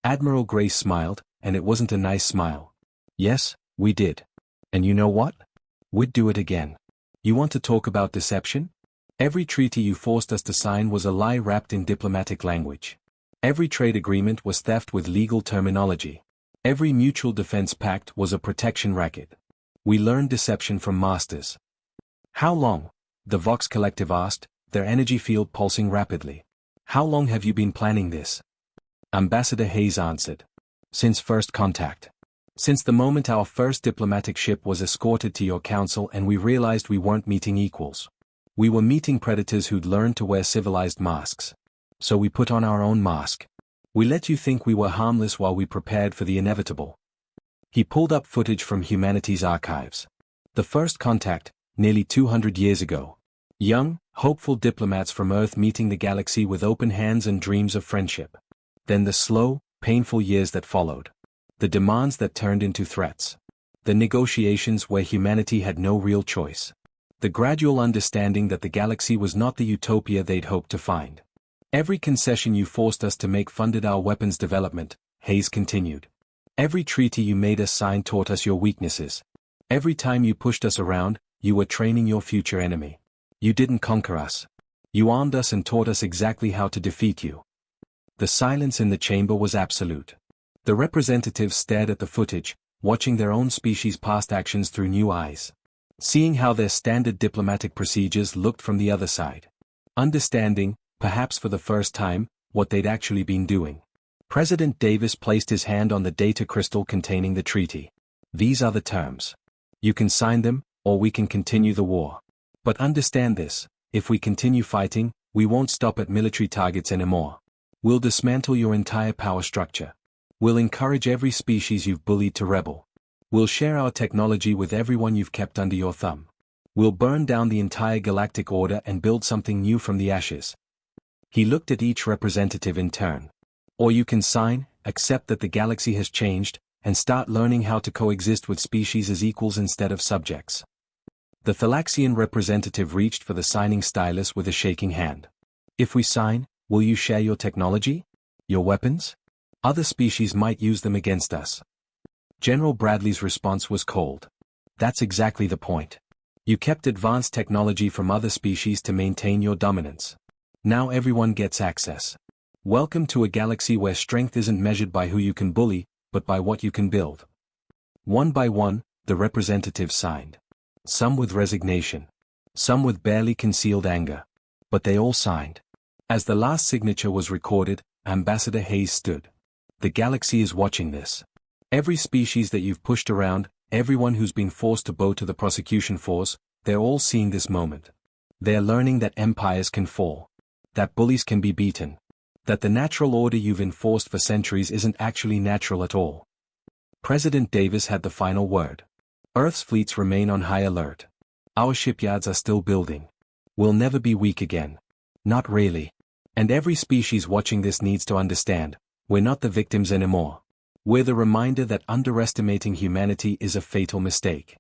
Admiral Gray smiled, and it wasn't a nice smile. Yes, we did. And you know what? We'd do it again. You want to talk about deception? Every treaty you forced us to sign was a lie wrapped in diplomatic language. Every trade agreement was theft with legal terminology. Every mutual defense pact was a protection racket. We learned deception from masters. How long? The Vox Collective asked, their energy field pulsing rapidly. How long have you been planning this? Ambassador Hayes answered. Since first contact. Since the moment our first diplomatic ship was escorted to your council and we realized we weren't meeting equals. We were meeting predators who'd learned to wear civilized masks. So we put on our own mask. We let you think we were harmless while we prepared for the inevitable. He pulled up footage from humanity's archives. The first contact, nearly 200 years ago. Young, hopeful diplomats from Earth meeting the galaxy with open hands and dreams of friendship. Then the slow, painful years that followed. The demands that turned into threats. The negotiations where humanity had no real choice. The gradual understanding that the galaxy was not the utopia they'd hoped to find. Every concession you forced us to make funded our weapons development, Hayes continued. Every treaty you made us sign taught us your weaknesses. Every time you pushed us around, you were training your future enemy. You didn't conquer us. You armed us and taught us exactly how to defeat you. The silence in the chamber was absolute. The representatives stared at the footage, watching their own species' past actions through new eyes. Seeing how their standard diplomatic procedures looked from the other side. Understanding, perhaps for the first time, what they'd actually been doing. President Davis placed his hand on the data crystal containing the treaty. These are the terms. You can sign them, or we can continue the war. But understand this, if we continue fighting, we won't stop at military targets anymore. We'll dismantle your entire power structure. We'll encourage every species you've bullied to rebel. We'll share our technology with everyone you've kept under your thumb. We'll burn down the entire galactic order and build something new from the ashes. He looked at each representative in turn. Or you can sign, accept that the galaxy has changed, and start learning how to coexist with species as equals instead of subjects. The Thalaxian representative reached for the signing stylus with a shaking hand. If we sign, will you share your technology? Your weapons? Other species might use them against us. General Bradley's response was cold. That's exactly the point. You kept advanced technology from other species to maintain your dominance. Now everyone gets access. Welcome to a galaxy where strength isn't measured by who you can bully, but by what you can build. One by one, the representatives signed. Some with resignation. Some with barely concealed anger. But they all signed. As the last signature was recorded, Ambassador Hayes stood. The galaxy is watching this. Every species that you've pushed around, everyone who's been forced to bow to the prosecution force, they're all seeing this moment. They're learning that empires can fall. That bullies can be beaten. That the natural order you've enforced for centuries isn't actually natural at all. President Davis had the final word. Earth's fleets remain on high alert. Our shipyards are still building. We'll never be weak again. Not really. And every species watching this needs to understand, we're not the victims anymore. We're the reminder that underestimating humanity is a fatal mistake.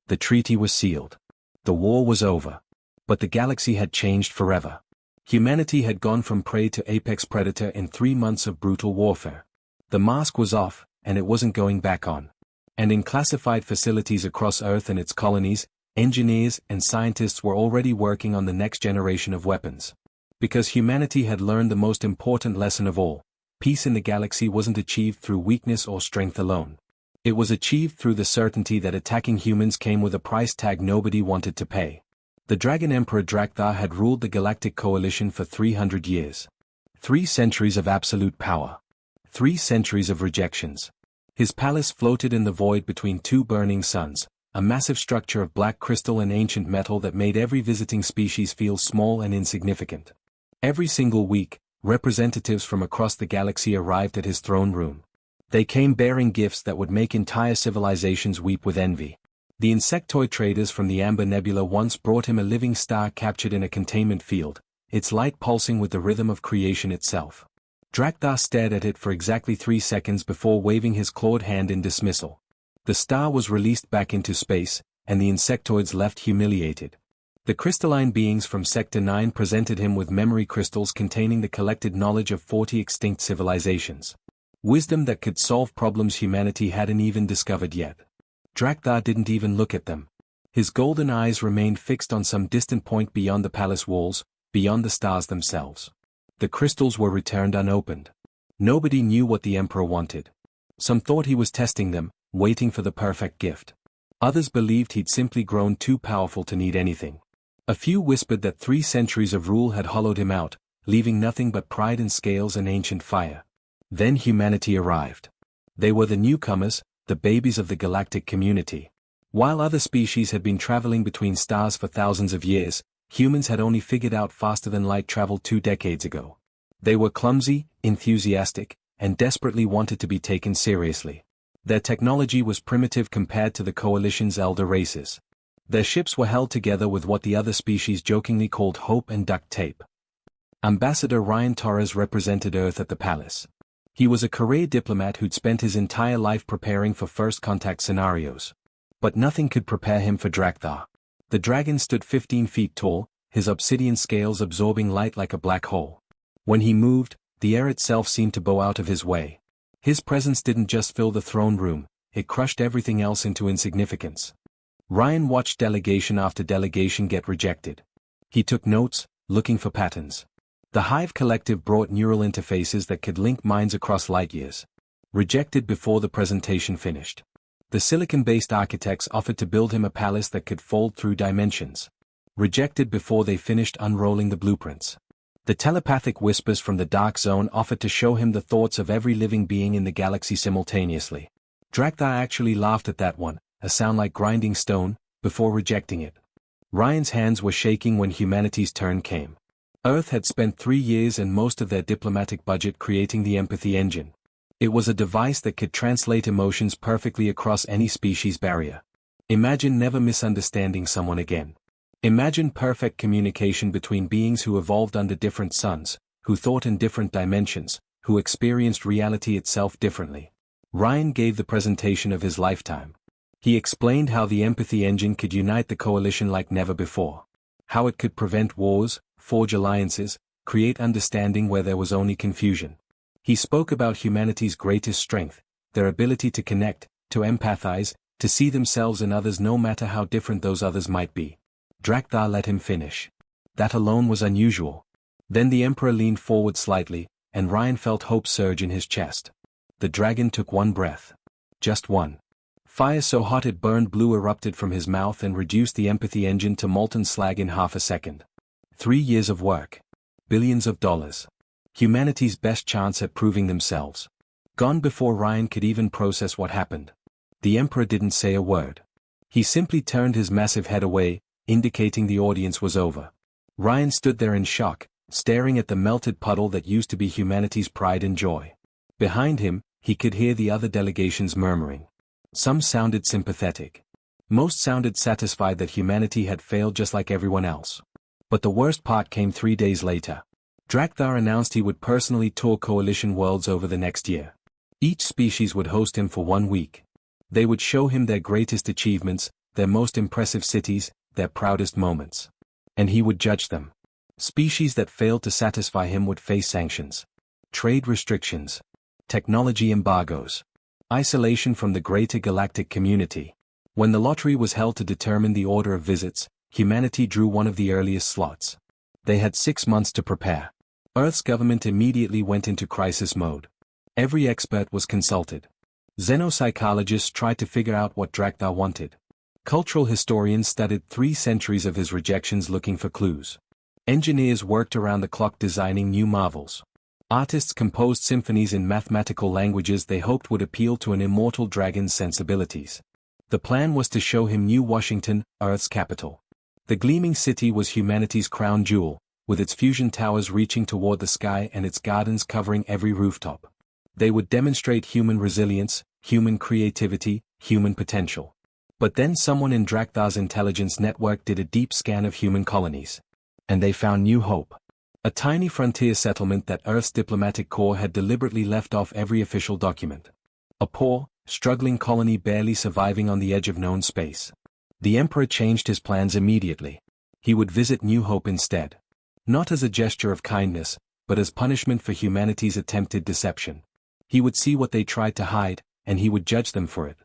The treaty was sealed. The war was over. But the galaxy had changed forever. Humanity had gone from prey to apex predator in 3 months of brutal warfare. The mask was off, and it wasn't going back on. And in classified facilities across Earth and its colonies, engineers and scientists were already working on the next generation of weapons. Because humanity had learned the most important lesson of all. Peace in the galaxy wasn't achieved through weakness or strength alone. It was achieved through the certainty that attacking humans came with a price tag nobody wanted to pay. The Dragon Emperor Drakthar had ruled the Galactic Coalition for 300 years. 3 centuries of absolute power. 3 centuries of rejections. His palace floated in the void between 2 burning suns, a massive structure of black crystal and ancient metal that made every visiting species feel small and insignificant. Every single week, representatives from across the galaxy arrived at his throne room. They came bearing gifts that would make entire civilizations weep with envy. The insectoid traders from the Amber Nebula once brought him a living star captured in a containment field, its light pulsing with the rhythm of creation itself. Drakthar stared at it for exactly 3 seconds before waving his clawed hand in dismissal. The star was released back into space, and the insectoids left humiliated. The crystalline beings from Sector 9 presented him with memory crystals containing the collected knowledge of 40 extinct civilizations. Wisdom that could solve problems humanity hadn't even discovered yet. Drakthar didn't even look at them. His golden eyes remained fixed on some distant point beyond the palace walls, beyond the stars themselves. The crystals were returned unopened. Nobody knew what the Emperor wanted. Some thought he was testing them, waiting for the perfect gift. Others believed he'd simply grown too powerful to need anything. A few whispered that 3 centuries of rule had hollowed him out, leaving nothing but pride and scales and ancient fire. Then humanity arrived. They were the newcomers, the babies of the galactic community. While other species had been traveling between stars for thousands of years, humans had only figured out faster than light travel 2 decades ago. They were clumsy, enthusiastic, and desperately wanted to be taken seriously. Their technology was primitive compared to the Coalition's elder races. Their ships were held together with what the other species jokingly called hope and duct tape. Ambassador Ryan Torres represented Earth at the palace. He was a career diplomat who'd spent his entire life preparing for first contact scenarios. But nothing could prepare him for Drakthar. The dragon stood 15 feet tall, his obsidian scales absorbing light like a black hole. When he moved, the air itself seemed to bow out of his way. His presence didn't just fill the throne room, it crushed everything else into insignificance. Ryan watched delegation after delegation get rejected. He took notes, looking for patterns. The Hive Collective brought neural interfaces that could link minds across light years. Rejected before the presentation finished. The silicon-based architects offered to build him a palace that could fold through dimensions. Rejected before they finished unrolling the blueprints. The telepathic whispers from the Dark Zone offered to show him the thoughts of every living being in the galaxy simultaneously. Drakthar actually laughed at that one, a sound like grinding stone, before rejecting it. Ryan's hands were shaking when humanity's turn came. Earth had spent 3 years and most of their diplomatic budget creating the empathy engine. It was a device that could translate emotions perfectly across any species barrier. Imagine never misunderstanding someone again. Imagine perfect communication between beings who evolved under different suns, who thought in different dimensions, who experienced reality itself differently. Ryan gave the presentation of his lifetime. He explained how the empathy engine could unite the coalition like never before. How it could prevent wars, forge alliances, create understanding where there was only confusion. He spoke about humanity's greatest strength, their ability to connect, to empathize, to see themselves in others no matter how different those others might be. Drakthar let him finish. That alone was unusual. Then the Emperor leaned forward slightly, and Ryan felt hope surge in his chest. The dragon took one breath. Just one. Fire so hot it burned blue erupted from his mouth and reduced the empathy engine to molten slag in half a second. 3 years of work. Billions of dollars. Humanity's best chance at proving themselves. Gone before Ryan could even process what happened. The Emperor didn't say a word. He simply turned his massive head away, indicating the audience was over. Ryan stood there in shock, staring at the melted puddle that used to be humanity's pride and joy. Behind him, he could hear the other delegations murmuring. Some sounded sympathetic. Most sounded satisfied that humanity had failed just like everyone else. But the worst part came 3 days later. Drakthar announced he would personally tour Coalition worlds over the next year. Each species would host him for 1 week. They would show him their greatest achievements, their most impressive cities, their proudest moments. And he would judge them. Species that failed to satisfy him would face sanctions. Trade restrictions. Technology embargoes. Isolation from the greater galactic community. When the lottery was held to determine the order of visits, humanity drew one of the earliest slots. They had 6 months to prepare. Earth's government immediately went into crisis mode. Every expert was consulted. Xenopsychologists tried to figure out what Drakthar wanted. Cultural historians studied 3 centuries of his rejections looking for clues. Engineers worked around the clock designing new marvels. Artists composed symphonies in mathematical languages they hoped would appeal to an immortal dragon's sensibilities. The plan was to show him New Washington, Earth's capital. The gleaming city was humanity's crown jewel, with its fusion towers reaching toward the sky and its gardens covering every rooftop. They would demonstrate human resilience, human creativity, human potential. But then someone in Drakthar's intelligence network did a deep scan of human colonies. And they found New Hope. A tiny frontier settlement that Earth's diplomatic corps had deliberately left off every official document. A poor, struggling colony barely surviving on the edge of known space. The Emperor changed his plans immediately. He would visit New Hope instead. Not as a gesture of kindness, but as punishment for humanity's attempted deception. He would see what they tried to hide, and he would judge them for it.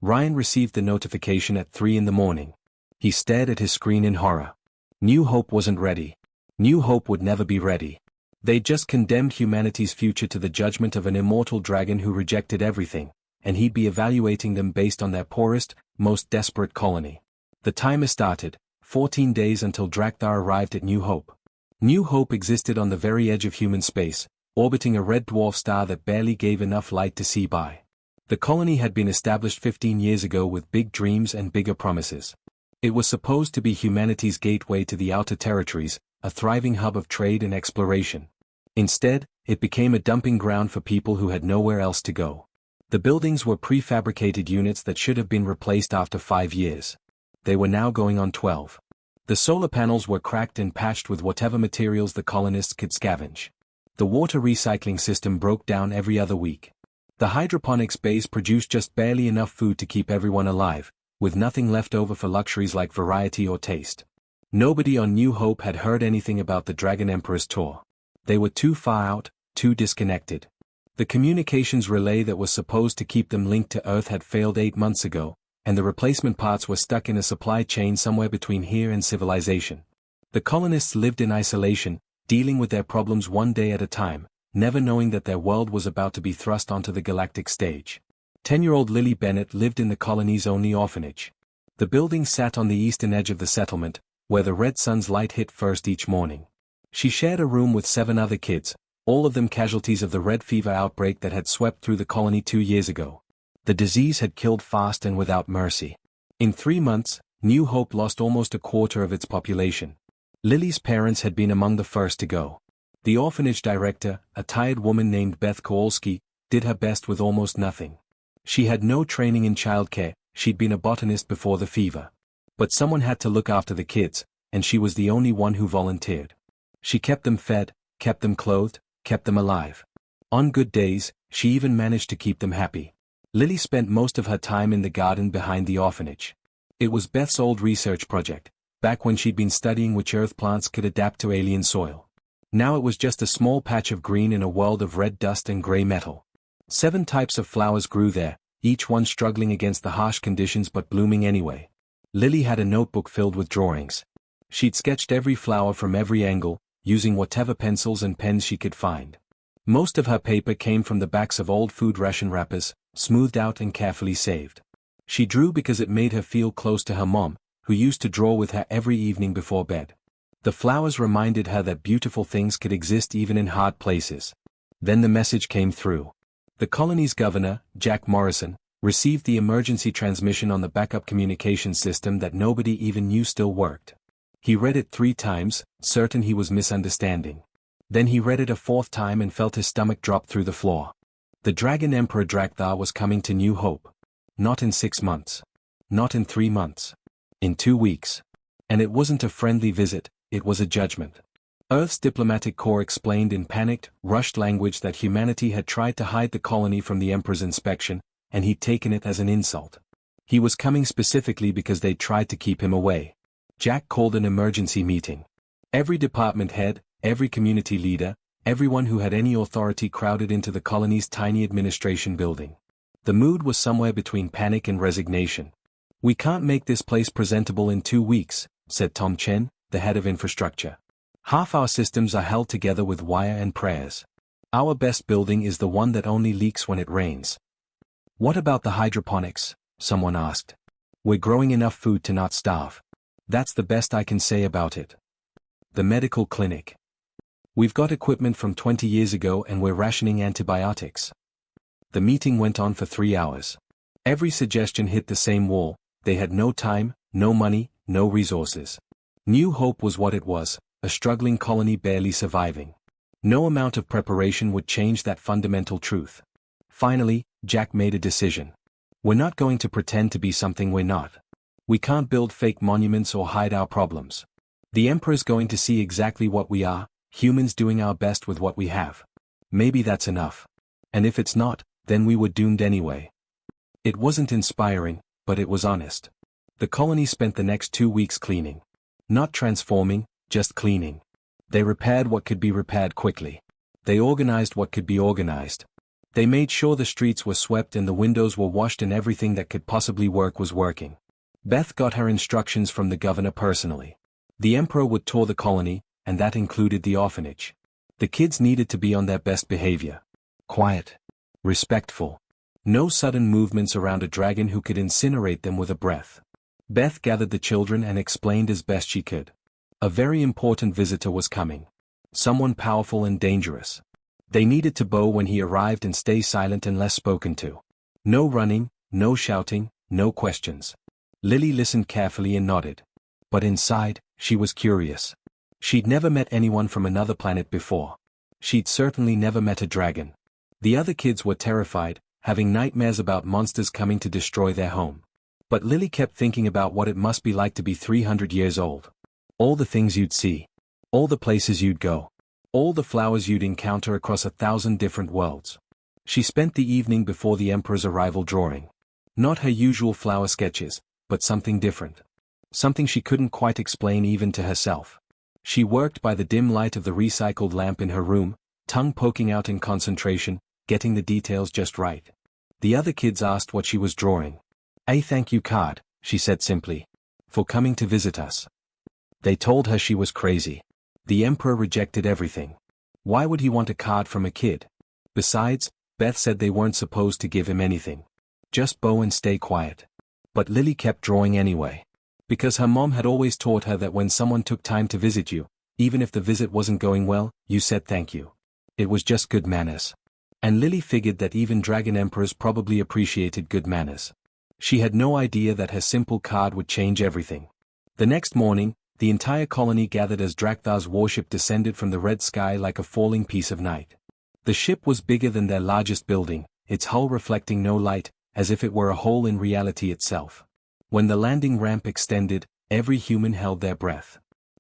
Ryan received the notification at 3 in the morning. He stared at his screen in horror. New Hope wasn't ready. New Hope would never be ready. They just condemned humanity's future to the judgment of an immortal dragon who rejected everything, and he'd be evaluating them based on their poorest, most desperate colony. The timer started, 14 days until Drakthar arrived at New Hope. New Hope existed on the very edge of human space, orbiting a red dwarf star that barely gave enough light to see by. The colony had been established 15 years ago with big dreams and bigger promises. It was supposed to be humanity's gateway to the outer territories, a thriving hub of trade and exploration. Instead, it became a dumping ground for people who had nowhere else to go. The buildings were prefabricated units that should have been replaced after 5 years. They were now going on 12. The solar panels were cracked and patched with whatever materials the colonists could scavenge. The water recycling system broke down every other week. The hydroponics base produced just barely enough food to keep everyone alive, with nothing left over for luxuries like variety or taste. Nobody on New Hope had heard anything about the Dragon Emperor's tour. They were too far out, too disconnected. The communications relay that was supposed to keep them linked to Earth had failed 8 months ago, and the replacement parts were stuck in a supply chain somewhere between here and civilization. The colonists lived in isolation, dealing with their problems one day at a time, never knowing that their world was about to be thrust onto the galactic stage. 10-year-old Lily Bennett lived in the colony's only orphanage. The building sat on the eastern edge of the settlement, where the red sun's light hit first each morning. She shared a room with 7 other kids, all of them casualties of the red fever outbreak that had swept through the colony 2 years ago. The disease had killed fast and without mercy. In 3 months, New Hope lost almost a quarter of its population. Lily's parents had been among the first to go. The orphanage director, a tired woman named Beth Kowalski, did her best with almost nothing. She had no training in childcare, she'd been a botanist before the fever. But someone had to look after the kids, and she was the only one who volunteered. She kept them fed, kept them clothed, kept them alive. On good days, she even managed to keep them happy. Lily spent most of her time in the garden behind the orphanage. It was Beth's old research project, back when she'd been studying which earth plants could adapt to alien soil. Now it was just a small patch of green in a world of red dust and gray metal. 7 types of flowers grew there, each one struggling against the harsh conditions but blooming anyway. Lily had a notebook filled with drawings. She'd sketched every flower from every angle, using whatever pencils and pens she could find. Most of her paper came from the backs of old food ration wrappers, smoothed out and carefully saved. She drew because it made her feel close to her mom, who used to draw with her every evening before bed. The flowers reminded her that beautiful things could exist even in hard places. Then the message came through. The colony's governor, Jack Morrison, received the emergency transmission on the backup communications system that nobody even knew still worked. He read it 3 times, certain he was misunderstanding. Then he read it a 4th time and felt his stomach drop through the floor. The Dragon Emperor Drakthar was coming to New Hope. Not in 6 months. Not in 3 months. In 2 weeks. And it wasn't a friendly visit, it was a judgment. Earth's diplomatic corps explained in panicked, rushed language that humanity had tried to hide the colony from the Emperor's inspection, and he'd taken it as an insult. He was coming specifically because they'd tried to keep him away. Jack called an emergency meeting. Every department head, every community leader, everyone who had any authority crowded into the colony's tiny administration building. The mood was somewhere between panic and resignation. "We can't make this place presentable in 2 weeks," said Tom Chen, the head of infrastructure. "Half our systems are held together with wire and prayers. Our best building is the one that only leaks when it rains." "What about the hydroponics?" someone asked. "We're growing enough food to not starve. That's the best I can say about it." "The medical clinic. We've got equipment from 20 years ago and we're rationing antibiotics." The meeting went on for 3 hours. Every suggestion hit the same wall. They had no time, no money, no resources. New Hope was what it was, a struggling colony barely surviving. No amount of preparation would change that fundamental truth. Finally, Jack made a decision. "We're not going to pretend to be something we're not. We can't build fake monuments or hide our problems. The Emperor's going to see exactly what we are, humans doing our best with what we have. Maybe that's enough. And if it's not, then we were doomed anyway." It wasn't inspiring, but it was honest. The colony spent the next 2 weeks cleaning. Not transforming, just cleaning. They repaired what could be repaired quickly. They organized what could be organized. They made sure the streets were swept and the windows were washed and everything that could possibly work was working. Beth got her instructions from the governor personally. The emperor would tour the colony, and that included the orphanage. The kids needed to be on their best behavior. Quiet. Respectful. No sudden movements around a dragon who could incinerate them with a breath. Beth gathered the children and explained as best she could. A very important visitor was coming. Someone powerful and dangerous. They needed to bow when he arrived and stay silent unless spoken to. No running, no shouting, no questions. Lily listened carefully and nodded. But inside, she was curious. She'd never met anyone from another planet before. She'd certainly never met a dragon. The other kids were terrified, having nightmares about monsters coming to destroy their home. But Lily kept thinking about what it must be like to be 300 years old. All the things you'd see. All the places you'd go. All the flowers you'd encounter across 1,000 different worlds. She spent the evening before the Emperor's arrival drawing. Not her usual flower sketches, but something different. Something she couldn't quite explain even to herself. She worked by the dim light of the recycled lamp in her room, tongue poking out in concentration, getting the details just right. The other kids asked what she was drawing. "A thank you card," she said simply. "For coming to visit us." They told her she was crazy. The Emperor rejected everything. Why would he want a card from a kid? Besides, Beth said they weren't supposed to give him anything. Just bow and stay quiet. But Lily kept drawing anyway. Because her mom had always taught her that when someone took time to visit you, even if the visit wasn't going well, you said thank you. It was just good manners. And Lily figured that even dragon emperors probably appreciated good manners. She had no idea that her simple card would change everything. The next morning, the entire colony gathered as Drakthar's warship descended from the red sky like a falling piece of night. The ship was bigger than their largest building, its hull reflecting no light, as if it were a hole in reality itself. When the landing ramp extended, every human held their breath.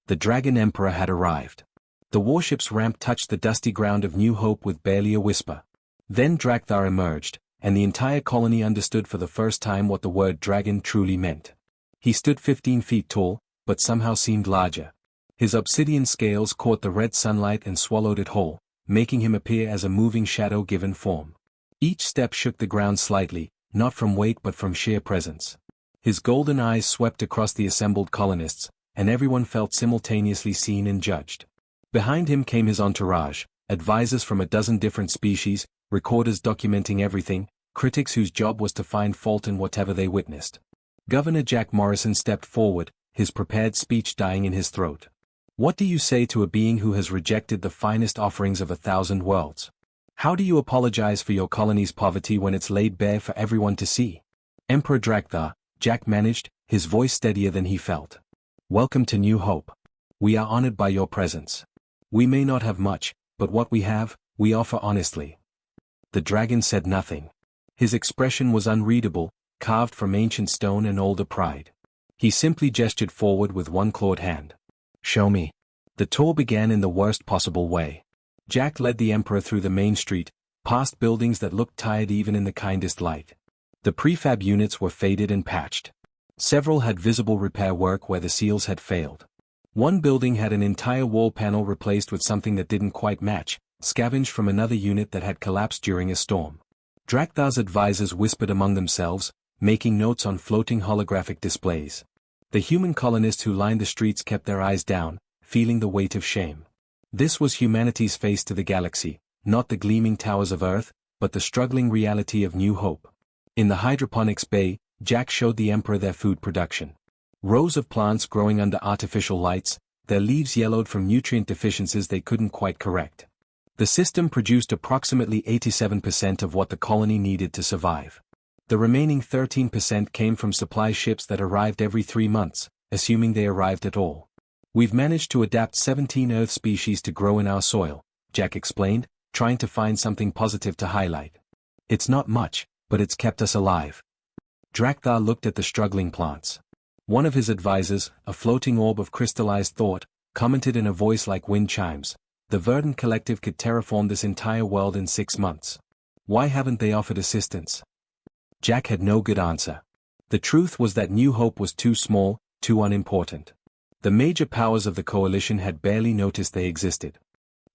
The Dragon Emperor had arrived. The warship's ramp touched the dusty ground of New Hope with barely a whisper. Then Drakthar emerged, and the entire colony understood for the first time what the word dragon truly meant. He stood 15 feet tall, but somehow seemed larger. His obsidian scales caught the red sunlight and swallowed it whole, making him appear as a moving shadow given form. Each step shook the ground slightly, not from weight but from sheer presence. His golden eyes swept across the assembled colonists, and everyone felt simultaneously seen and judged. Behind him came his entourage, advisors from a dozen different species, recorders documenting everything, critics whose job was to find fault in whatever they witnessed. Governor Jack Morrison stepped forward, his prepared speech dying in his throat. What do you say to a being who has rejected the finest offerings of 1,000 worlds? How do you apologize for your colony's poverty when it's laid bare for everyone to see? Emperor Drakthar, Jack managed, his voice steadier than he felt. Welcome to New Hope. We are honored by your presence. We may not have much, but what we have, we offer honestly. The dragon said nothing. His expression was unreadable, carved from ancient stone and older pride. He simply gestured forward with one clawed hand. Show me. The tour began in the worst possible way. Jack led the Emperor through the main street, past buildings that looked tired even in the kindest light. The prefab units were faded and patched. Several had visible repair work where the seals had failed. One building had an entire wall panel replaced with something that didn't quite match, scavenged from another unit that had collapsed during a storm. Drakthar's advisors whispered among themselves, making notes on floating holographic displays. The human colonists who lined the streets kept their eyes down, feeling the weight of shame. This was humanity's face to the galaxy, not the gleaming towers of Earth, but the struggling reality of New Hope. In the hydroponics bay, Jack showed the Emperor their food production. Rows of plants growing under artificial lights, their leaves yellowed from nutrient deficiencies they couldn't quite correct. The system produced approximately 87% of what the colony needed to survive. The remaining 13% came from supply ships that arrived every 3 months, assuming they arrived at all. We've managed to adapt 17 Earth species to grow in our soil, Jack explained, trying to find something positive to highlight. It's not much, but it's kept us alive. Drakthar looked at the struggling plants. One of his advisors, a floating orb of crystallized thought, commented in a voice like wind chimes. The Verdant Collective could terraform this entire world in 6 months. Why haven't they offered assistance? Jack had no good answer. The truth was that New Hope was too small, too unimportant. The major powers of the coalition had barely noticed they existed.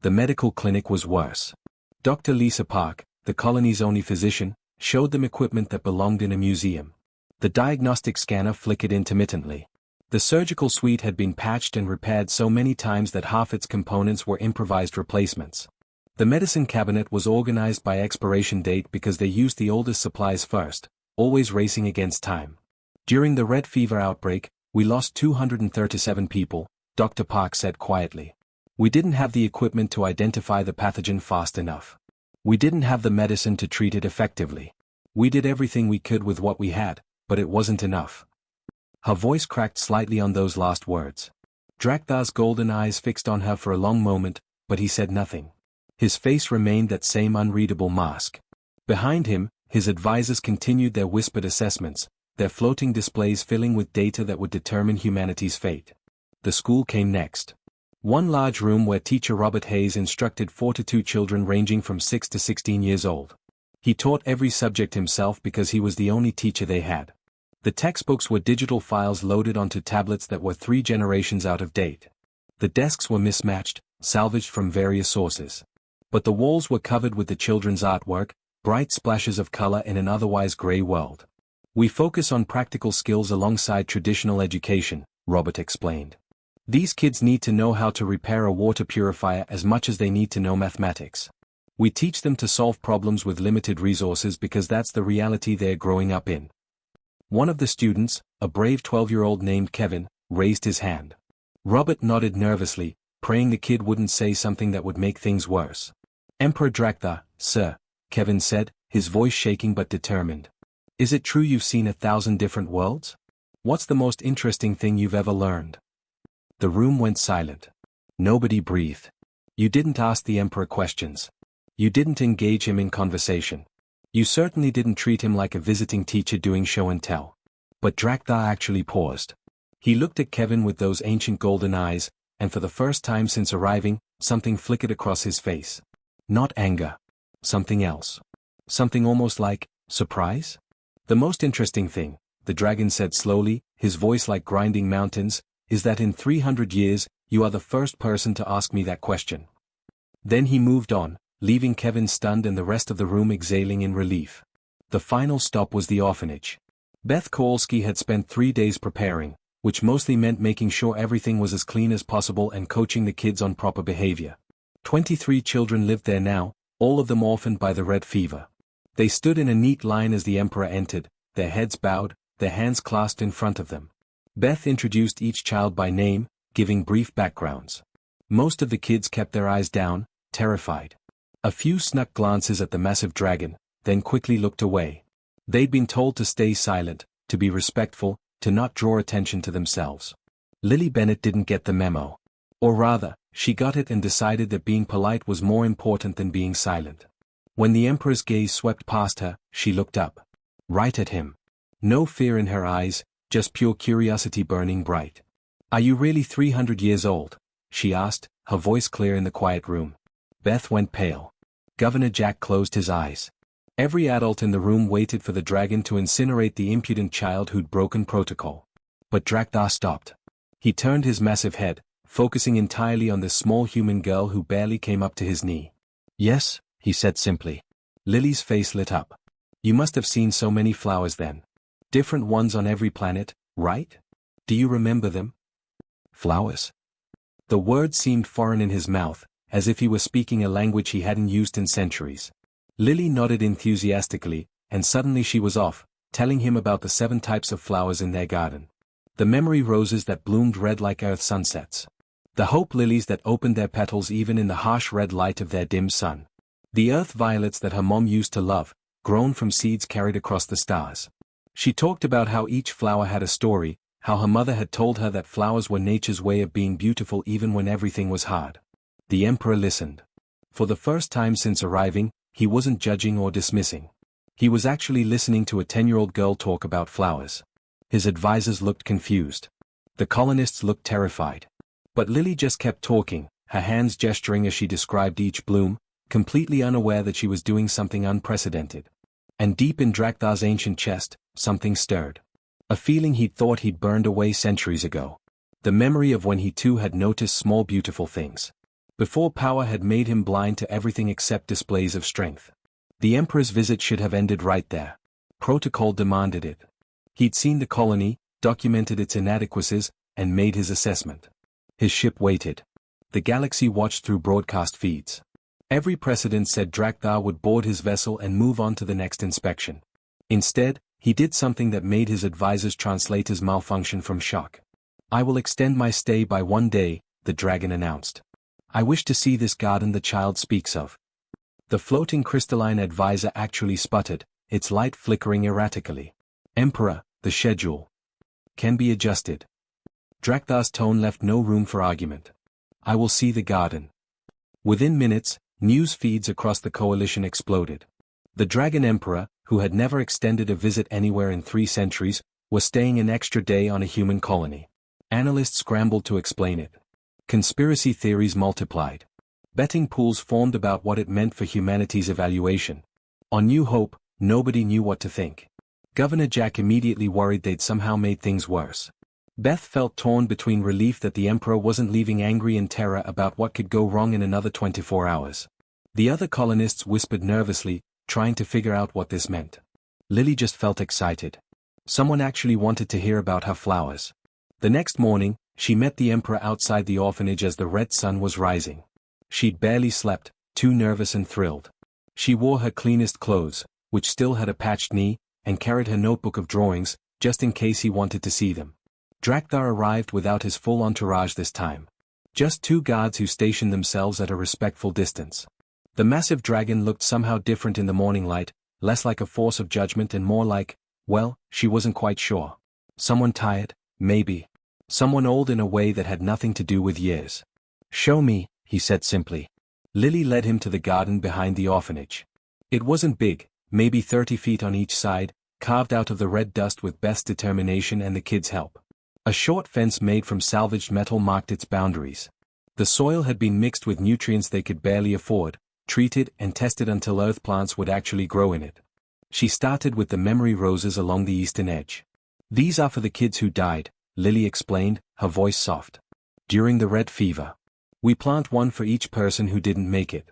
The medical clinic was worse. Dr. Lisa Park, the colony's only physician, showed them equipment that belonged in a museum. The diagnostic scanner flickered intermittently. The surgical suite had been patched and repaired so many times that half its components were improvised replacements. The medicine cabinet was organized by expiration date because they used the oldest supplies first, always racing against time. During the red fever outbreak, we lost 237 people, Dr. Park said quietly. We didn't have the equipment to identify the pathogen fast enough. We didn't have the medicine to treat it effectively. We did everything we could with what we had, but it wasn't enough. Her voice cracked slightly on those last words. Draktar's golden eyes fixed on her for a long moment, but he said nothing. His face remained that same unreadable mask. Behind him, his advisors continued their whispered assessments, their floating displays filling with data that would determine humanity's fate. The school came next. One large room where teacher Robert Hayes instructed 42 children ranging from 6 to 16 years old. He taught every subject himself because he was the only teacher they had. The textbooks were digital files loaded onto tablets that were 3 generations out of date. The desks were mismatched, salvaged from various sources. But the walls were covered with the children's artwork, bright splashes of color in an otherwise gray world. We focus on practical skills alongside traditional education, Robert explained. These kids need to know how to repair a water purifier as much as they need to know mathematics. We teach them to solve problems with limited resources because that's the reality they're growing up in. One of the students, a brave 12-year-old named Kevin, raised his hand. Robert nodded nervously, praying the kid wouldn't say something that would make things worse. Emperor Draktar, sir, Kevin said, his voice shaking but determined. Is it true you've seen 1,000 different worlds? What's the most interesting thing you've ever learned? The room went silent. Nobody breathed. You didn't ask the Emperor questions. You didn't engage him in conversation. You certainly didn't treat him like a visiting teacher doing show and tell. But Draktar actually paused. He looked at Kevin with those ancient golden eyes, and for the first time since arriving, something flickered across his face. Not anger. Something else. Something almost like surprise? The most interesting thing, the dragon said slowly, his voice like grinding mountains, is that in 300 years, you are the first person to ask me that question. Then he moved on, leaving Kevin stunned and the rest of the room exhaling in relief. The final stop was the orphanage. Beth Kowalski had spent 3 days preparing, which mostly meant making sure everything was as clean as possible and coaching the kids on proper behavior. 23 children lived there now, all of them orphaned by the red fever. They stood in a neat line as the Emperor entered, their heads bowed, their hands clasped in front of them. Beth introduced each child by name, giving brief backgrounds. Most of the kids kept their eyes down, terrified. A few snuck glances at the massive dragon, then quickly looked away. They'd been told to stay silent, to be respectful, to not draw attention to themselves. Lily Bennett didn't get the memo. Or rather, she got it and decided that being polite was more important than being silent. When the Emperor's gaze swept past her, she looked up. Right at him. No fear in her eyes, just pure curiosity burning bright. Are you really 300 years old? She asked, her voice clear in the quiet room. Beth went pale. Governor Jack closed his eyes. Every adult in the room waited for the dragon to incinerate the impudent child who'd broken protocol. But Draktar stopped. He turned his massive head, focusing entirely on this small human girl who barely came up to his knee. Yes, he said simply. Lily's face lit up. You must have seen so many flowers then. Different ones on every planet, right? Do you remember them? Flowers? The word seemed foreign in his mouth, as if he were speaking a language he hadn't used in centuries. Lily nodded enthusiastically, and suddenly she was off, telling him about the 7 types of flowers in their garden. The memory roses that bloomed red like earth sunsets. The hope lilies that opened their petals even in the harsh red light of their dim sun. The earth violets that her mom used to love, grown from seeds carried across the stars. She talked about how each flower had a story, how her mother had told her that flowers were nature's way of being beautiful even when everything was hard. The Emperor listened. For the first time since arriving, he wasn't judging or dismissing. He was actually listening to a 10-year-old girl talk about flowers. His advisors looked confused. The colonists looked terrified. But Lily just kept talking, her hands gesturing as she described each bloom, completely unaware that she was doing something unprecedented. And deep in Draktar's ancient chest, something stirred. A feeling he'd thought he'd burned away centuries ago. The memory of when he too had noticed small beautiful things. Before power had made him blind to everything except displays of strength. The Emperor's visit should have ended right there. Protocol demanded it. He'd seen the colony, documented its inadequacies, and made his assessment. His ship waited. The galaxy watched through broadcast feeds. Every precedent said Drakthar would board his vessel and move on to the next inspection. Instead, he did something that made his advisor's translators malfunction from shock. "I will extend my stay by 1 day," the dragon announced. "I wish to see this garden the child speaks of." The floating crystalline advisor actually sputtered, its light flickering erratically. "Emperor, the schedule can be adjusted." Drakthar's tone left no room for argument. "I will see the garden." Within minutes, news feeds across the coalition exploded. The Dragon Emperor, who had never extended a visit anywhere in 3 centuries, was staying an extra day on a human colony. Analysts scrambled to explain it. Conspiracy theories multiplied. Betting pools formed about what it meant for humanity's evaluation. On New Hope, nobody knew what to think. Governor Jack immediately worried they'd somehow made things worse. Beth felt torn between relief that the Emperor wasn't leaving angry and terror about what could go wrong in another 24 hours. The other colonists whispered nervously, trying to figure out what this meant. Lily just felt excited. Someone actually wanted to hear about her flowers. The next morning, she met the Emperor outside the orphanage as the red sun was rising. She'd barely slept, too nervous and thrilled. She wore her cleanest clothes, which still had a patched knee, and carried her notebook of drawings, just in case he wanted to see them. Drakthar arrived without his full entourage this time. Just 2 guards who stationed themselves at a respectful distance. The massive dragon looked somehow different in the morning light, less like a force of judgment and more like, well, she wasn't quite sure. Someone tired, maybe. Someone old in a way that had nothing to do with years. "Show me," he said simply. Lily led him to the garden behind the orphanage. It wasn't big, maybe 30 feet on each side, carved out of the red dust with Beth's determination and the kids' help. A short fence made from salvaged metal marked its boundaries. The soil had been mixed with nutrients they could barely afford, treated and tested until earth plants would actually grow in it. She started with the memory roses along the eastern edge. "These are for the kids who died," Lily explained, her voice soft. "During the Red Fever. We plant one for each person who didn't make it.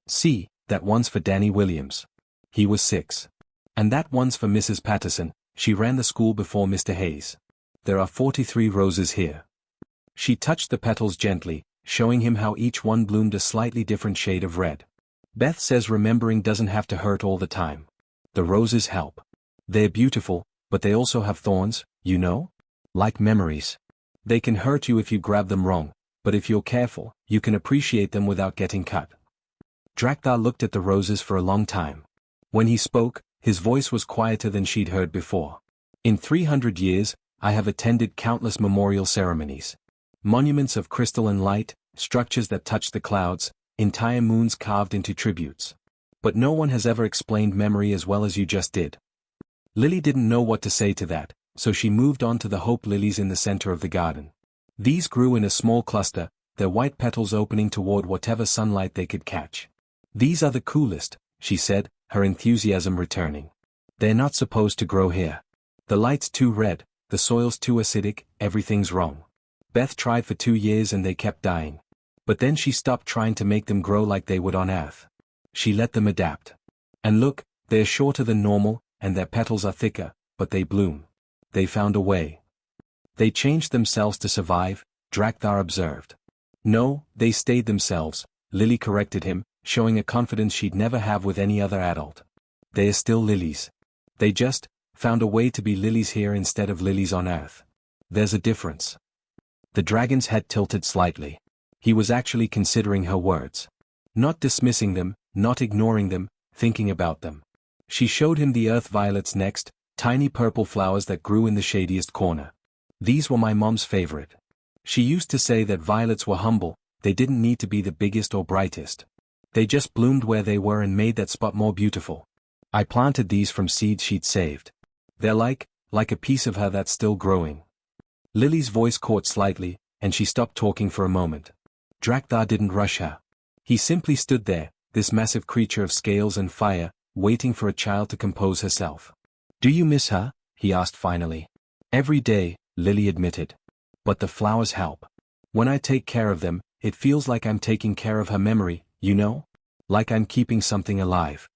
See, that one's for Danny Williams. He was 6. And that one's for Mrs. Patterson, she ran the school before Mr. Hayes. There are 43 roses here." She touched the petals gently, showing him how each one bloomed a slightly different shade of red. "Beth says remembering doesn't have to hurt all the time. The roses help. They're beautiful, but they also have thorns, you know? Like memories. They can hurt you if you grab them wrong, but if you're careful, you can appreciate them without getting cut." Drakthar looked at the roses for a long time. When he spoke, his voice was quieter than she'd heard before. "In 300 years, I have attended countless memorial ceremonies. Monuments of crystal and light, structures that touch the clouds, entire moons carved into tributes. But no one has ever explained memory as well as you just did." Lily didn't know what to say to that, so she moved on to the hope lilies in the center of the garden. These grew in a small cluster, their white petals opening toward whatever sunlight they could catch. "These are the coolest," she said, her enthusiasm returning. "They're not supposed to grow here. The light's too red, the soil's too acidic, everything's wrong. Beth tried for 2 years and they kept dying. But then she stopped trying to make them grow like they would on Earth. She let them adapt. And look, they're shorter than normal, and their petals are thicker, but they bloom. They found a way." "They changed themselves to survive," Drakthar observed. "No, they stayed themselves," Lily corrected him, showing a confidence she'd never have with any other adult. "They're still lilies. They just found a way to be lilies here instead of lilies on Earth. There's a difference." The dragon's head tilted slightly. He was actually considering her words. Not dismissing them, not ignoring them, thinking about them. She showed him the earth violets next, tiny purple flowers that grew in the shadiest corner. "These were my mom's favorite. She used to say that violets were humble, they didn't need to be the biggest or brightest. They just bloomed where they were and made that spot more beautiful. I planted these from seeds she'd saved. They're like a piece of her that's still growing." Lily's voice caught slightly, and she stopped talking for a moment. Drakthar didn't rush her. He simply stood there, this massive creature of scales and fire, waiting for a child to compose herself. "Do you miss her?" he asked finally. "Every day," Lily admitted. "But the flowers help. When I take care of them, it feels like I'm taking care of her memory, you know? Like I'm keeping something alive."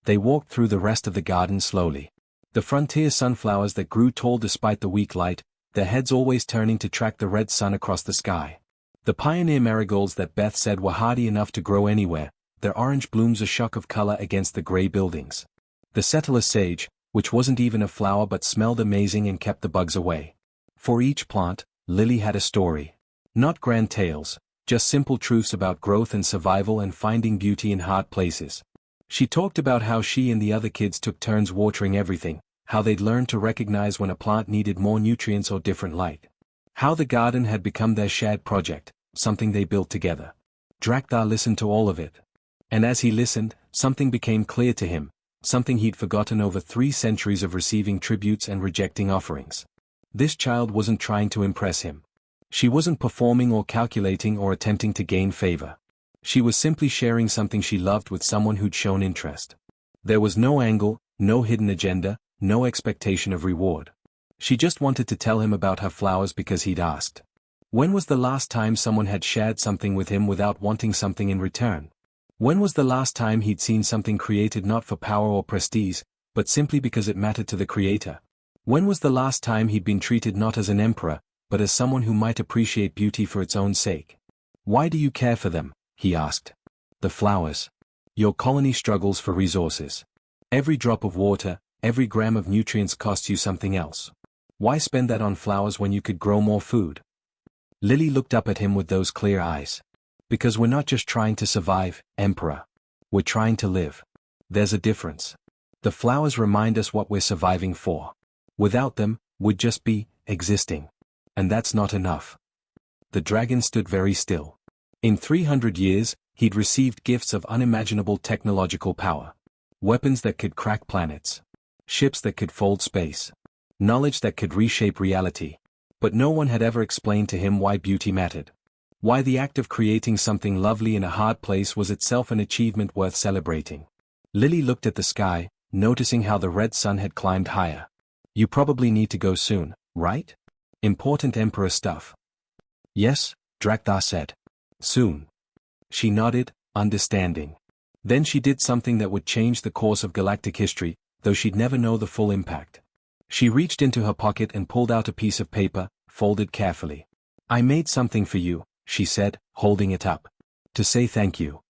They walked through the rest of the garden slowly. The frontier sunflowers that grew tall despite the weak light, their heads always turning to track the red sun across the sky. The pioneer marigolds that Beth said were hardy enough to grow anywhere, their orange blooms a shock of color against the gray buildings. The settler sage, which wasn't even a flower but smelled amazing and kept the bugs away. For each plant, Lily had a story. Not grand tales, just simple truths about growth and survival and finding beauty in hard places. She talked about how she and the other kids took turns watering everything, how they'd learned to recognize when a plant needed more nutrients or different light. How the garden had become their shared project, something they built together. Drakthar listened to all of it. And as he listened, something became clear to him, something he'd forgotten over 3 centuries of receiving tributes and rejecting offerings. This child wasn't trying to impress him. She wasn't performing or calculating or attempting to gain favor. She was simply sharing something she loved with someone who'd shown interest. There was no angle, no hidden agenda, no expectation of reward. She just wanted to tell him about her flowers because he'd asked. When was the last time someone had shared something with him without wanting something in return? When was the last time he'd seen something created not for power or prestige, but simply because it mattered to the creator? When was the last time he'd been treated not as an emperor, but as someone who might appreciate beauty for its own sake? Why do you care for them? He asked. The flowers. Your colony struggles for resources. Every drop of water, every gram of nutrients costs you something else. Why spend that on flowers when you could grow more food? Lily looked up at him with those clear eyes. Because we're not just trying to survive, Emperor. We're trying to live. There's a difference. The flowers remind us what we're surviving for. Without them, we'd just be existing. And that's not enough. The dragon stood very still. In 300 years, he'd received gifts of unimaginable technological power. Weapons that could crack planets. Ships that could fold space. Knowledge that could reshape reality. But no one had ever explained to him why beauty mattered. Why the act of creating something lovely in a hard place was itself an achievement worth celebrating. Lily looked at the sky, noticing how the red sun had climbed higher. You probably need to go soon, right? Important Emperor stuff. Yes, Drakthar said. Soon. She nodded, understanding. Then she did something that would change the course of galactic history, though she'd never know the full impact. She reached into her pocket and pulled out a piece of paper, folded carefully. I made something for you, she said, holding it up. To say thank you.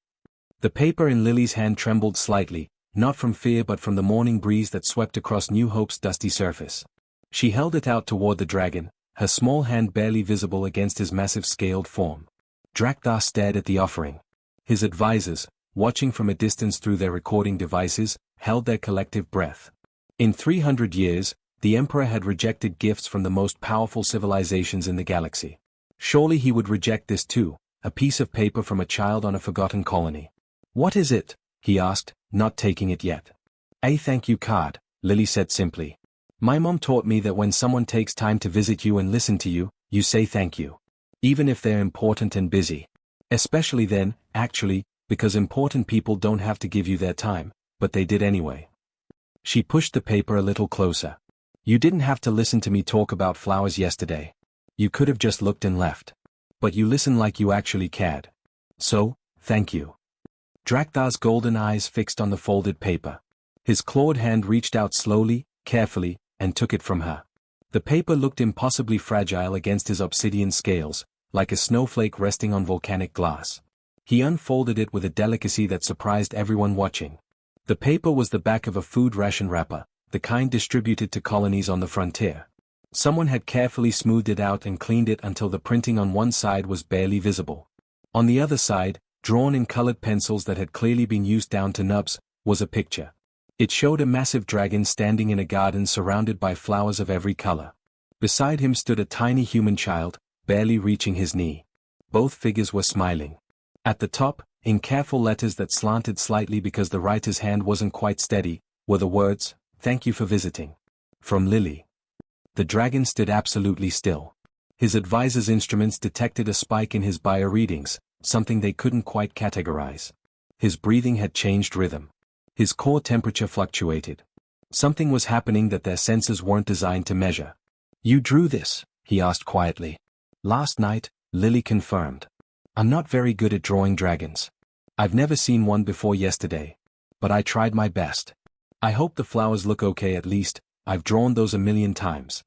The paper in Lily's hand trembled slightly, not from fear but from the morning breeze that swept across New Hope's dusty surface. She held it out toward the dragon, her small hand barely visible against his massive scaled form. Drakthar stared at the offering. His advisors, watching from a distance through their recording devices, held their collective breath. In 300 years, the Emperor had rejected gifts from the most powerful civilizations in the galaxy. Surely he would reject this too, a piece of paper from a child on a forgotten colony. What is it? He asked, not taking it yet. A thank you card, Lily said simply. My mom taught me that when someone takes time to visit you and listen to you, you say thank you. Even if they're important and busy. Especially then, actually, because important people don't have to give you their time, but they did anyway. She pushed the paper a little closer. You didn't have to listen to me talk about flowers yesterday. You could have just looked and left. But you listened like you actually cared. So, thank you. Drakthar's golden eyes fixed on the folded paper. His clawed hand reached out slowly, carefully, and took it from her. The paper looked impossibly fragile against his obsidian scales, like a snowflake resting on volcanic glass. He unfolded it with a delicacy that surprised everyone watching. The paper was the back of a food ration wrapper, the kind distributed to colonies on the frontier. Someone had carefully smoothed it out and cleaned it until the printing on one side was barely visible. On the other side, drawn in colored pencils that had clearly been used down to nubs, was a picture. It showed a massive dragon standing in a garden surrounded by flowers of every color. Beside him stood a tiny human child, barely reaching his knee. Both figures were smiling. At the top, in careful letters that slanted slightly because the writer's hand wasn't quite steady, were the words, "Thank you for visiting. From Lily." The dragon stood absolutely still. His advisor's instruments detected a spike in his bio readings, something they couldn't quite categorize. His breathing had changed rhythm. His core temperature fluctuated. Something was happening that their sensors weren't designed to measure. You drew this? He asked quietly. Last night, Lily confirmed. I'm not very good at drawing dragons. I've never seen one before yesterday. But I tried my best. I hope the flowers look okay at least, I've drawn those a million times.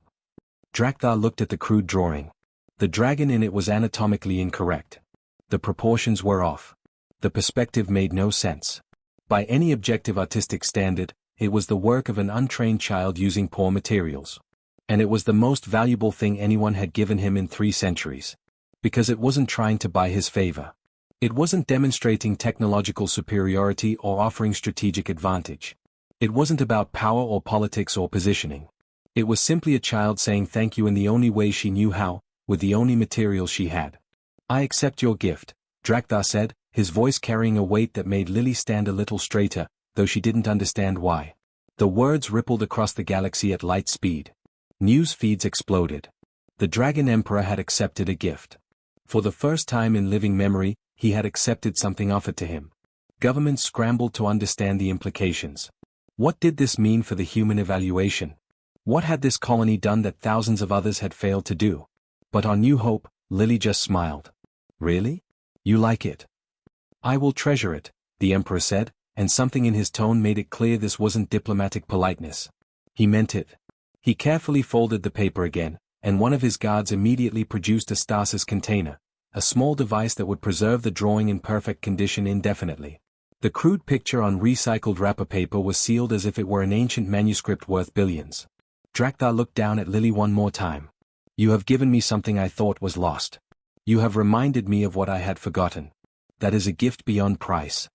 Drakthar looked at the crude drawing. The dragon in it was anatomically incorrect. The proportions were off. The perspective made no sense. By any objective artistic standard, it was the work of an untrained child using poor materials. And it was the most valuable thing anyone had given him in 3 centuries. Because it wasn't trying to buy his favor. It wasn't demonstrating technological superiority or offering strategic advantage. It wasn't about power or politics or positioning. It was simply a child saying thank you in the only way she knew how, with the only materials she had. I accept your gift, Drakthar said, his voice carrying a weight that made Lily stand a little straighter, though she didn't understand why. The words rippled across the galaxy at light speed. News feeds exploded. The Dragon Emperor had accepted a gift. For the first time in living memory, he had accepted something offered to him. Governments scrambled to understand the implications. What did this mean for the human evaluation? What had this colony done that thousands of others had failed to do? But on New Hope, Lily just smiled. Really? You like it? I will treasure it, the Emperor said, and something in his tone made it clear this wasn't diplomatic politeness. He meant it. He carefully folded the paper again, and one of his guards immediately produced a stasis container, a small device that would preserve the drawing in perfect condition indefinitely. The crude picture on recycled wrapper paper was sealed as if it were an ancient manuscript worth billions. Drakthar looked down at Lily one more time. You have given me something I thought was lost. You have reminded me of what I had forgotten. That is a gift beyond price.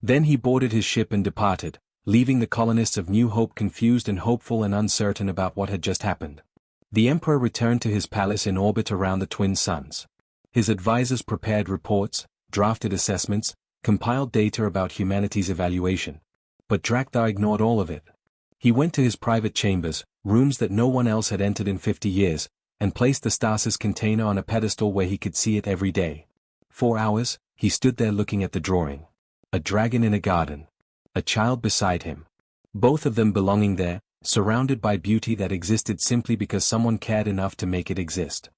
Then he boarded his ship and departed, leaving the colonists of New Hope confused and hopeful and uncertain about what had just happened. The Emperor returned to his palace in orbit around the twin suns. His advisors prepared reports, drafted assessments, compiled data about humanity's evaluation. But Drakthar ignored all of it. He went to his private chambers, rooms that no one else had entered in 50 years, and placed the stasis container on a pedestal where he could see it every day. 4 hours, he stood there looking at the drawing. A dragon in a garden. A child beside him. Both of them belonging there, surrounded by beauty that existed simply because someone cared enough to make it exist.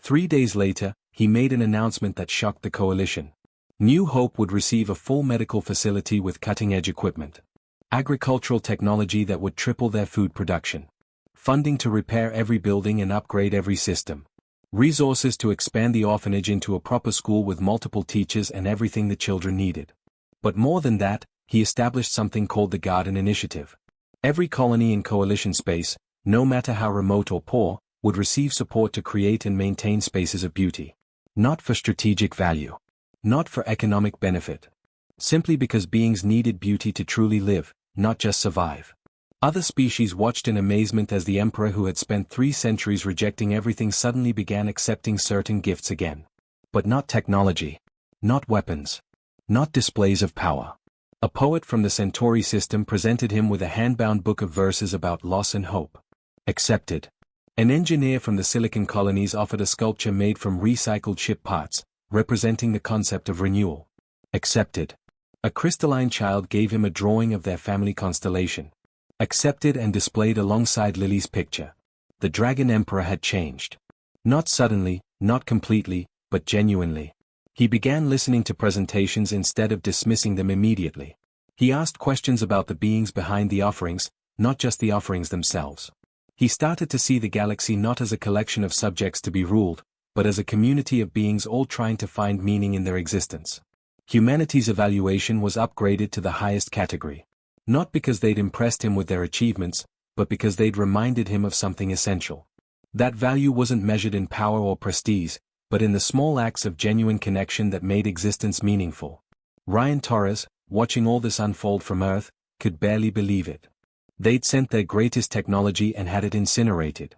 3 days later, he made an announcement that shocked the coalition. New Hope would receive a full medical facility with cutting-edge equipment. Agricultural technology that would triple their food production. Funding to repair every building and upgrade every system. Resources to expand the orphanage into a proper school with multiple teachers and everything the children needed. But more than that, he established something called the Garden Initiative. Every colony in coalition space, no matter how remote or poor, would receive support to create and maintain spaces of beauty. Not for strategic value. Not for economic benefit. Simply because beings needed beauty to truly live, not just survive. Other species watched in amazement as the Emperor who had spent 3 centuries rejecting everything suddenly began accepting certain gifts again. But not technology. Not weapons. Not displays of power. A poet from the Centauri system presented him with a hand-bound book of verses about loss and hope. Accepted. An engineer from the Silicon colonies offered a sculpture made from recycled ship parts, representing the concept of renewal. Accepted. A crystalline child gave him a drawing of their family constellation. Accepted and displayed alongside Lily's picture. The Dragon Emperor had changed. Not suddenly, not completely, but genuinely. He began listening to presentations instead of dismissing them immediately. He asked questions about the beings behind the offerings, not just the offerings themselves. He started to see the galaxy not as a collection of subjects to be ruled, but as a community of beings all trying to find meaning in their existence. Humanity's evaluation was upgraded to the highest category. Not because they'd impressed him with their achievements, but because they'd reminded him of something essential. That value wasn't measured in power or prestige, but in the small acts of genuine connection that made existence meaningful. Ryan Torres, watching all this unfold from Earth, could barely believe it. They'd sent their greatest technology and had it incinerated.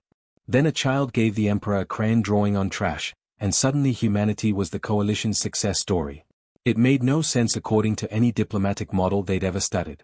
Then a child gave the Emperor a crayon drawing on trash, and suddenly humanity was the coalition's success story. It made no sense according to any diplomatic model they'd ever studied.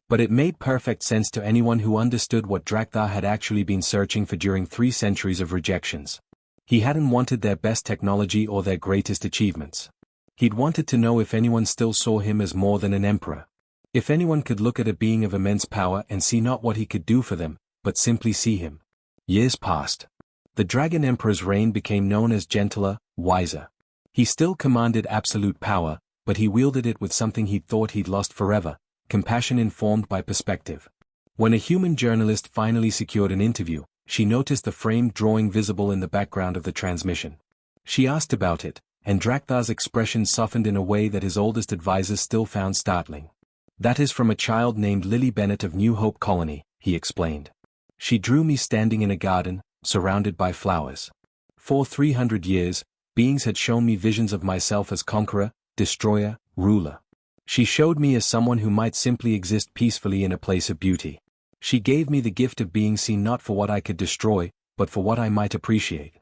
But it made perfect sense to anyone who understood what Drakthar had actually been searching for during 3 centuries of rejections. He hadn't wanted their best technology or their greatest achievements. He'd wanted to know if anyone still saw him as more than an emperor. If anyone could look at a being of immense power and see not what he could do for them, but simply see him. Years passed. The Dragon Emperor's reign became known as gentler, wiser. He still commanded absolute power, but he wielded it with something he'd thought he'd lost forever, compassion informed by perspective. When a human journalist finally secured an interview, she noticed the framed drawing visible in the background of the transmission. She asked about it, and Draktar's expression softened in a way that his oldest advisors still found startling. "That is from a child named Lily Bennett of New Hope Colony," he explained. "She drew me standing in a garden, surrounded by flowers. For 300 years, beings had shown me visions of myself as conqueror, destroyer, ruler. She showed me as someone who might simply exist peacefully in a place of beauty. She gave me the gift of being seen not for what I could destroy, but for what I might appreciate."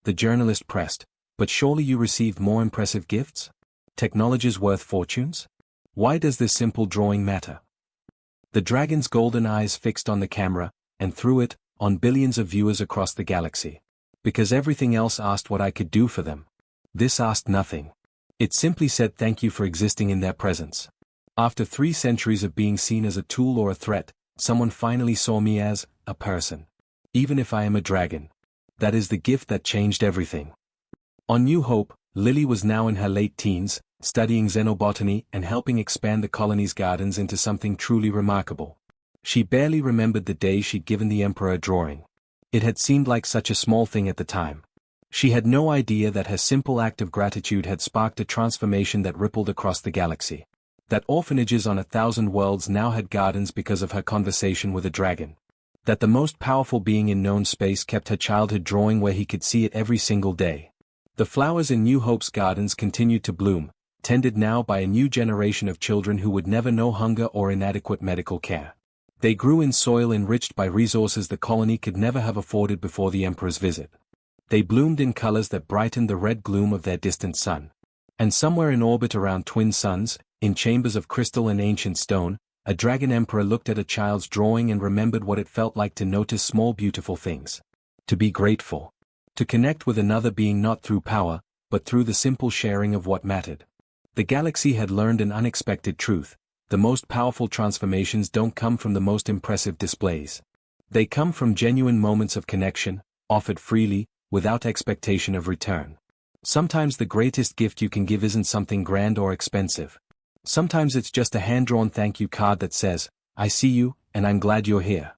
The journalist pressed, "But surely you received more impressive gifts? Technologies worth fortunes? Why does this simple drawing matter?" The dragon's golden eyes fixed on the camera, and through it, on billions of viewers across the galaxy. "Because everything else asked what I could do for them. This asked nothing. It simply said thank you for existing in their presence. After 3 centuries of being seen as a tool or a threat, someone finally saw me as a person. Even if I am a dragon. That is the gift that changed everything." On New Hope, Lily was now in her late teens, studying xenobotany and helping expand the colony's gardens into something truly remarkable. She barely remembered the day she'd given the Emperor a drawing. It had seemed like such a small thing at the time. She had no idea that her simple act of gratitude had sparked a transformation that rippled across the galaxy. That orphanages on 1,000 worlds now had gardens because of her conversation with a dragon. That the most powerful being in known space kept her childhood drawing where he could see it every single day. The flowers in New Hope's gardens continued to bloom, tended now by a new generation of children who would never know hunger or inadequate medical care. They grew in soil enriched by resources the colony could never have afforded before the Emperor's visit. They bloomed in colors that brightened the red gloom of their distant sun. And somewhere in orbit around twin suns, in chambers of crystal and ancient stone, a dragon emperor looked at a child's drawing and remembered what it felt like to notice small beautiful things. To be grateful. To connect with another being not through power, but through the simple sharing of what mattered. The galaxy had learned an unexpected truth: the most powerful transformations don't come from the most impressive displays. They come from genuine moments of connection, offered freely, without expectation of return. Sometimes the greatest gift you can give isn't something grand or expensive. Sometimes it's just a hand-drawn thank you card that says, "I see you, and I'm glad you're here."